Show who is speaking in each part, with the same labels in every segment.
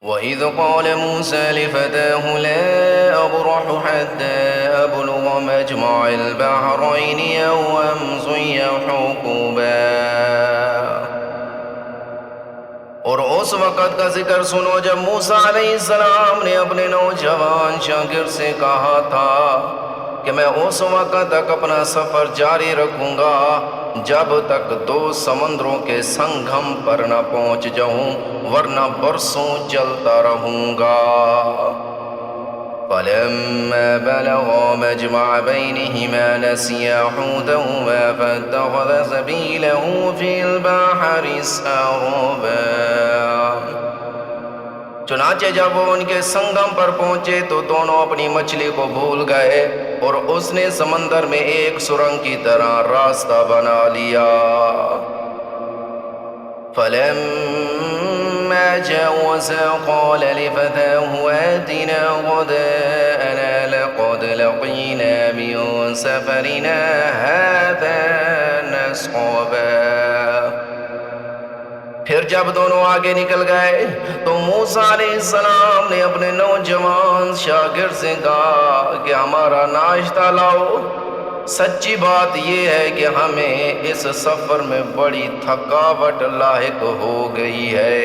Speaker 1: وَإِذْ قَالَ مُوسَىٰ لِفَتَاهُ لَا أَبْرَحُ حَتَّىٰ أَبْلُغَ مَجْمَعَ الْبَحْرَيْنِ أَوْ أَمْضِيَ حُقُبًا۔ اور اس وقت کا ذکر سنو جب موسیٰ علیہ السلام نے اپنے نوجوان شاگرد سے کہا تھا کہ میں اس وقت تک اپنا سفر جاری رکھوں گا جب تک 2 سمندروں کے سنگم پر نہ پہنچ جاؤں، ورنہ برسوں چلتا رہوں گا۔ فَلَمَّا بَلَغَا مَجْمَعَ بَيْنِهِمَا نَسِيَا حُوتَهُمَا فَاتَّخَذَ سَبِيلَهُ فِي الْبَحْرِ سَرَبًا۔ چنانچہ جب وہ ان کے سنگم پر پہنچے تو دونوں اپنی مچھلی کو بھول گئے اور اس نے سمندر میں ایک سرنگ کی طرح راستہ بنا لیا۔ فَلَمَّا جَاوَزَا قَالَ لِفَتَاهُ آتِنَا غَدَاءَنَا لَقَدْ لَقِينَا مِن سَفَرِنَا هَٰذَا نَصَبًا۔ پھر جب دونوں آگے نکل گئے تو موسیٰ علیہ السلام نے اپنے نوجوان شاگرد سے کہا کہ ہمارا ناشتہ لاؤ، سچی بات یہ ہے کہ ہمیں اس سفر میں بڑی تھکاوٹ لاحق ہو گئی ہے۔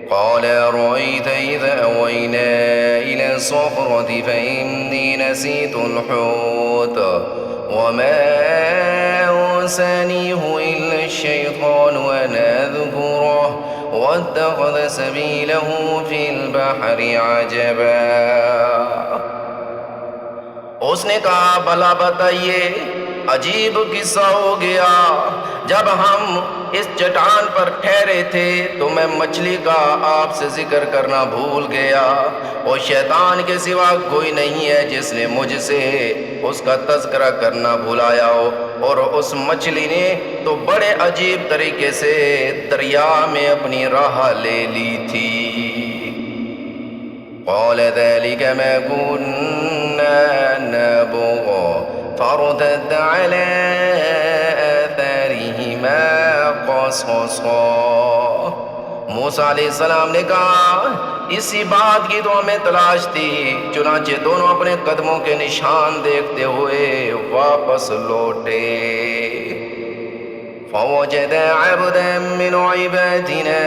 Speaker 1: قال أرأيت إذا أوينا إلى الصخرة فإني نسيت الحوت وما أنسانيه إلا الشيطان أن أذكره واتخذ سبيله في البحر عجبا۔ اس نے کہا بھلا بتائیے عجیب قصہ ہو گیا، جب ہم اس چٹان پر ٹھہرے تھے تو میں مچھلی کا آپ سے ذکر کرنا بھول گیا، اور شیطان کے سوا کوئی نہیں ہے جس نے مجھ سے اس کا تذکرہ کرنا بھلایا ہو، اور اس مچھلی نے تو بڑے عجیب طریقے سے دریا میں اپنی راہ لے لی تھی۔ قال ذلك ما كنا نبغ فارتد على آثارهما قصصا۔ موسیٰ علیہ السلام نے کہا اسی بات کی تو ہمیں تلاش تھی، چنانچہ دونوں اپنے قدموں کے نشان دیکھتے ہوئے واپس لوٹے۔ فوجد عبدا من عبادنا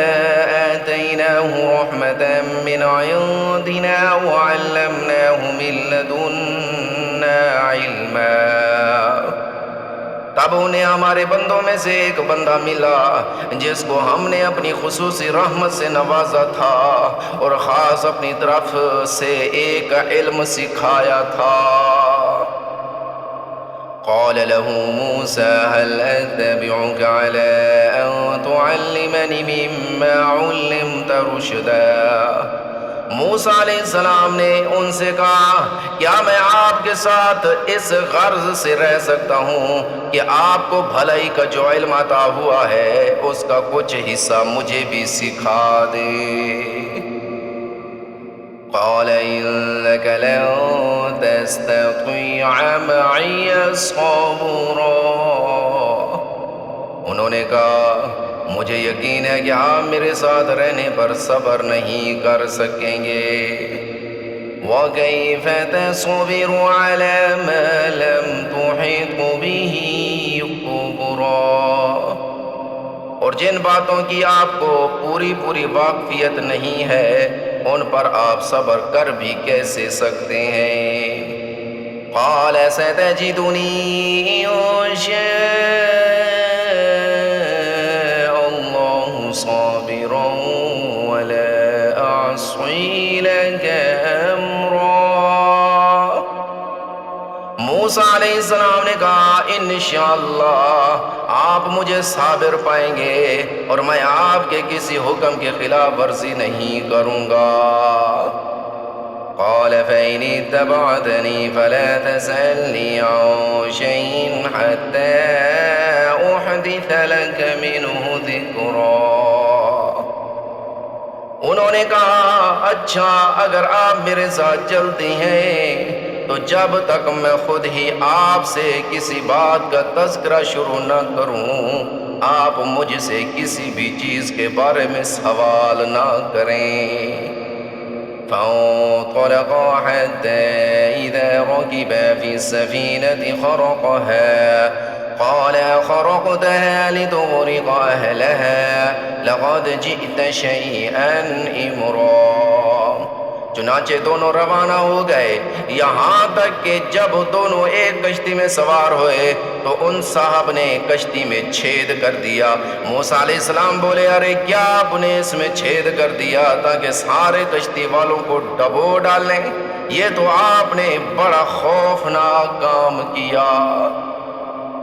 Speaker 1: آتيناه رحمة من عندنا وعلمناه من لدنا علما۔ تب انہیں ہمارے بندوں میں سے ایک بندہ ملا جس کو ہم نے اپنی خصوصی رحمت سے نوازا تھا اور خاص اپنی طرف سے ایک علم سکھایا تھا۔ قال له موسى هل أتبعك على أن تعلمني مما علمت رشدا۔ موسیٰ علیہ السلام نے ان سے کہا کیا میں آپ کے ساتھ اس غرض سے رہ سکتا ہوں کہ آپ کو بھلائی کا جو علم عطا ہوا ہے اس کا کچھ حصہ مجھے بھی سکھا دے۔ قال إنك لن تستطيع معي صبرا۔ انہوں نے کہا مجھے یقین ہے کہ آپ میرے ساتھ رہنے پر صبر نہیں کر سکیں گے۔ وَكَيْفَ تَصْبِرُ عَلَى مَا لَمْ تُحِطْ بِهِ خُبْرًا۔ اور جن باتوں کی آپ کو پوری واقفیت نہیں ہے ان پر آپ صبر کر بھی کیسے سکتے ہیں۔ قال ستجدني إن شاء الله صابرا ولا أعصي لك أمرا۔ موسیٰ علیہ السلام نے کہا انشاءاللہ آپ مجھے صابر پائیں گے اور میں آپ کے کسی حکم کے خلاف ورزی نہیں کروں گا۔ قال فإن اتبعتني فلا تسألني عن شيء حتى أحدث لك منه ذكرا۔ انہوں نے کہا اچھا اگر آپ میرے ساتھ چلتے ہیں تو جب تک میں خود ہی آپ سے کسی بات کا تذکرہ شروع نہ کروں آپ مجھ سے کسی بھی چیز کے بارے میں سوال نہ کریں۔ فانطلقا حتى إذا ركبا في السفينة خرقها قال خرقتها لتغرق أهلها لقد جئت شيئا إمرا۔ چنانچہ دونوں روانہ ہو گئے، یہاں تک کہ جب دونوں ایک کشتی میں سوار ہوئے تو ان صاحب نے کشتی میں چھید کر دیا۔ موسیٰ علیہ السلام بولے، ارے کیا آپ نے اس میں چھید کر دیا تاکہ سارے کشتی والوں کو ڈبو ڈالیں؟ یہ تو آپ نے بڑا خوفناک کام کیا۔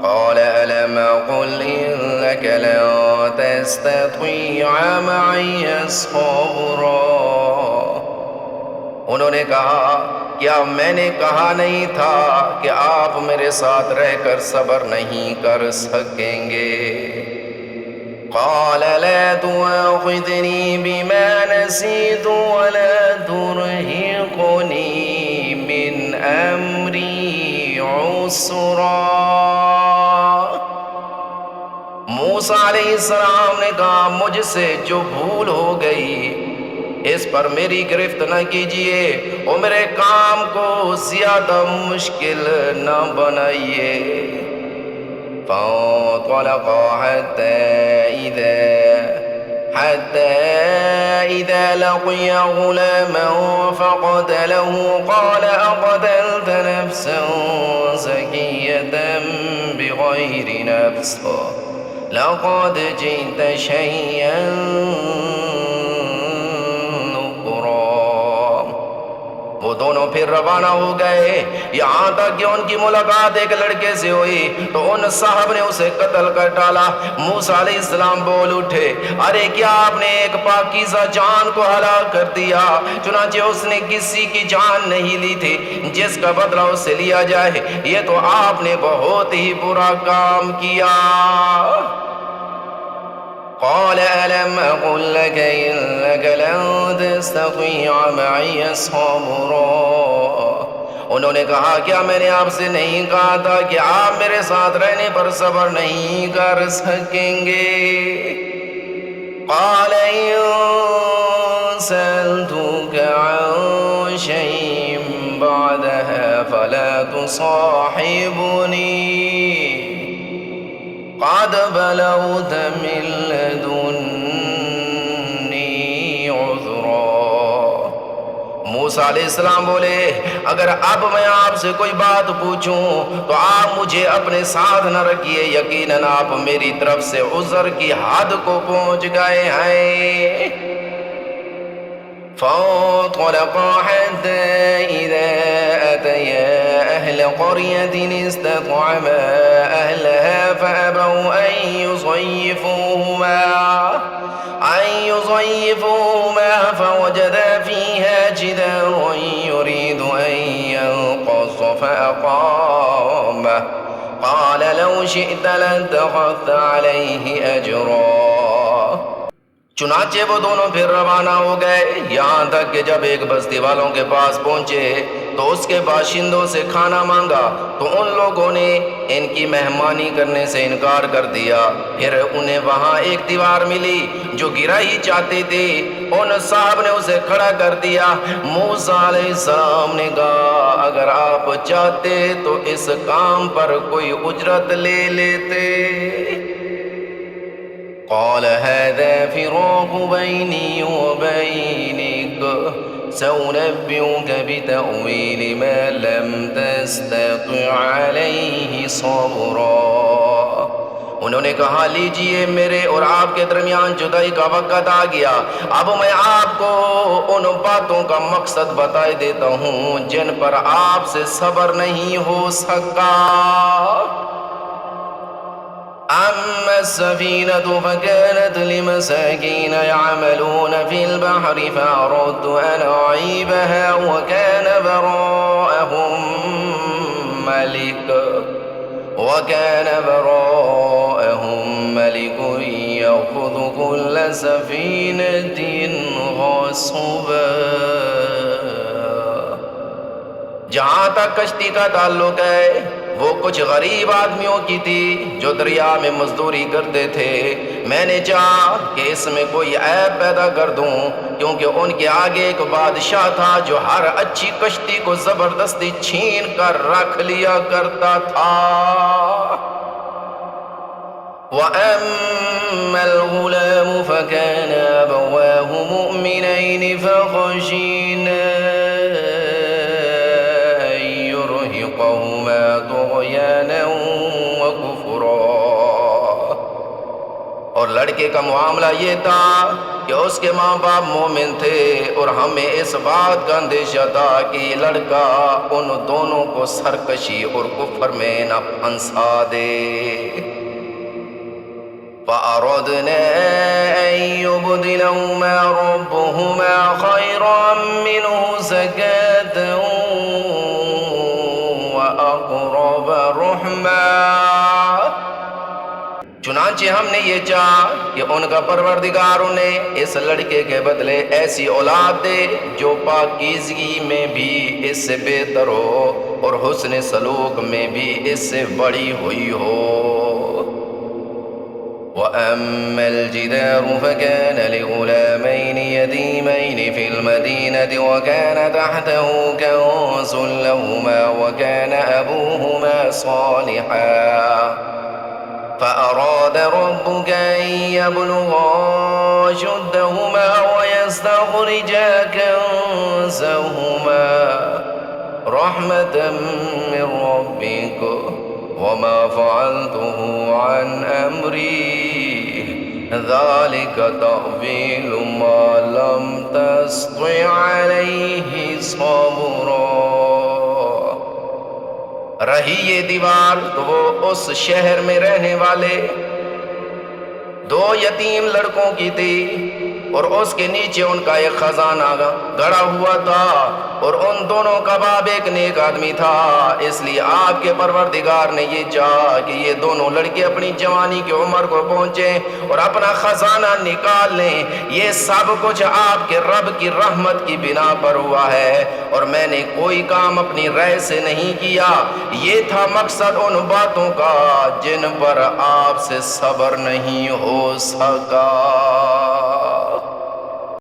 Speaker 1: قال ألم أقل إنك لن تستطيع معي صبرا۔ انہوں نے کہا، کیا میں نے کہا نہیں تھا کہ آپ میرے ساتھ رہ کر صبر نہیں کر سکیں گے؟ قال لا تؤاخذني بما نسيت ولا ترهقني من أمري عسرا۔ موسیٰ علیہ السلام نے کہا، مجھ سے جو بھول ہو گئی اس پر میری گرفت نہ کیجئے اور میرے کام کو زیادہ مشکل نہ بنائیے۔ فانطلقا حتى إذا لقي غلاما فقتله قال أقتلت نفسا زكية بغير نفس لقد جئت شيئا وہ دونوں پھر روانہ ہو گئے، یہاں تک کہ ان کی ملاقات ایک لڑکے سے ہوئی تو ان صاحب نے اسے قتل کر ڈالا۔ موسیٰ علیہ السلام بول اٹھے، ارے کیا آپ نے ایک پاکیزہ جان کو ہلاک کر دیا؟ چنانچہ اس نے کسی کی جان نہیں لی تھی جس کا بدلہ اس سے لیا جائے، یہ تو آپ نے بہت ہی برا کام کیا۔ قال ألم أقل لك إنك لن تستطيع معي صبرا۔ انہوں نے کہا، کیا میں نے آپ سے نہیں کہا تھا کہ آپ میرے ساتھ رہنے پر صبر نہیں کر سکیں گے؟ قال إن سألتك عن شيء بعدها فلا تصاحبني قد بلغت من لدنی عذرا۔ موسیٰ علیہ السلام بولے، اگر اب میں آپ سے کوئی بات پوچھوں تو آپ مجھے اپنے ساتھ نہ رکھیے، یقیناً آپ میری طرف سے عذر کی حد کو پہنچ گئے ہیں۔ فانطلقا حتى إذا أتيا أهل قرية استطعما أهلها فأبوا أن يضيفوهما فوجدا فيها جدارا يريد أن ينقض فأقامه قال لو شئت لاتخذت عليه أجرا۔ چنانچہ وہ دونوں پھر روانہ ہو گئے، یہاں تک کہ جب ایک بستی والوں کے پاس پہنچے تو اس کے باشندوں سے کھانا مانگا تو ان لوگوں نے ان کی مہمانی کرنے سے انکار کر دیا۔ پھر انہیں وہاں ایک دیوار ملی جو گرا ہی چاہتی تھی، ان صاحب نے اسے کھڑا کر دیا۔ موسیٰ علیہ السلام نے کہا، اگر آپ چاہتے تو اس کام پر کوئی اجرت لے لیتے۔ قال هذا فراق بيني وبينك سأنبئك بتأويل ما لم تستطع عليه صبرا۔ انہوں نے کہا، لیجئے میرے اور آپ کے درمیان جدائی کا وقت آ گیا، اب میں آپ کو ان باتوں کا مقصد بتائے دیتا ہوں جن پر آپ سے صبر نہیں ہو سکا۔ أما السفينة فكانت لمساكين يعملون في البحر فأردت أن أعيبها وكان براءهم ملك يأخذ كل سفينة غصبا۔ جہاں تک کشتی کا تعلق ہے، وہ کچھ غریب آدمیوں کی تھی جو دریا میں مزدوری کرتے تھے۔ میں نے چاہا کہ اس میں کوئی عیب پیدا کر دوں، کیونکہ ان کے آگے ایک بادشاہ تھا جو ہر اچھی کشتی کو زبردستی چھین کر رکھ لیا کرتا تھا۔ وَأَمَّا الْغُلَامُ فَكَانَ أَبَوَاهُ مُؤْمِنَيْنِ فَخَشِينَا أَن يُرْهِقَهُمَا طُغْيَانًا وَكُفْرًا۔ اور لڑکے کا معاملہ یہ تھا کہ اس کے ماں باپ مومن تھے، اور ہمیں اس بات کا اندیشہ تھا کہ یہ لڑکا ان دونوں کو سرکشی اور کفر میں نہ پھنسا دے۔ فَأَرَدْنَا أَن يُبْدِلَهُمَا رَبُّهُمَا خَيْرًا مِّنْهُ زَكَاةً وَأَقْرَبَ رُحْمًا۔ چنانچہ ہم نے یہ چاہا کہ ان کا پروردگار انہیں اس لڑکے کے بدلے ایسی اولاد دے جو پاکیزگی میں بھی اس سے بہتر ہو اور حسن سلوک میں بھی اس سے بڑی ہوئی ہو۔ وَأَمَّا الْجِدَارُ فَكَانَ لِغُلَامَيْنِ يَتِيمَيْنِ فِي الْمَدِينَةِ وَكَانَ تَحْتَهُ كَنزٌ لَّهُمَا وَكَانَ أَبُوهُمَا صَالِحًا فَأَرَادَ رَبُّكَ أَن يَبْلُغَا أَشُدَّهُمَا وَيَسْتَخْرِجَا كَنزَهُمَا رَحْمَةً مِّن رَّبِّكَ وَمَا فَعَلْتُهُ عَنْ أَمْرِي ذَلِكَ تَأْوِيلُ مَا لَمْ تَسْطِع عَلَيْهِ صَبْرًا۔ رہی یہ دیوار تو وہ اس شہر میں رہنے والے دو یتیم لڑکوں کی تھی، اور اس کے نیچے ان کا ایک خزانہ گڑا ہوا تھا، اور ان دونوں کا باپ ایک نیک آدمی تھا۔ اس لیے آپ کے پروردگار نے یہ چاہا کہ یہ دونوں لڑکے اپنی جوانی کی عمر کو پہنچیں اور اپنا خزانہ نکال لیں۔ یہ سب کچھ آپ کے رب کی رحمت کی بنا پر ہوا ہے، اور میں نے کوئی کام اپنی رائے سے نہیں کیا۔ یہ تھا مقصد ان باتوں کا جن پر آپ سے صبر نہیں ہو سکا۔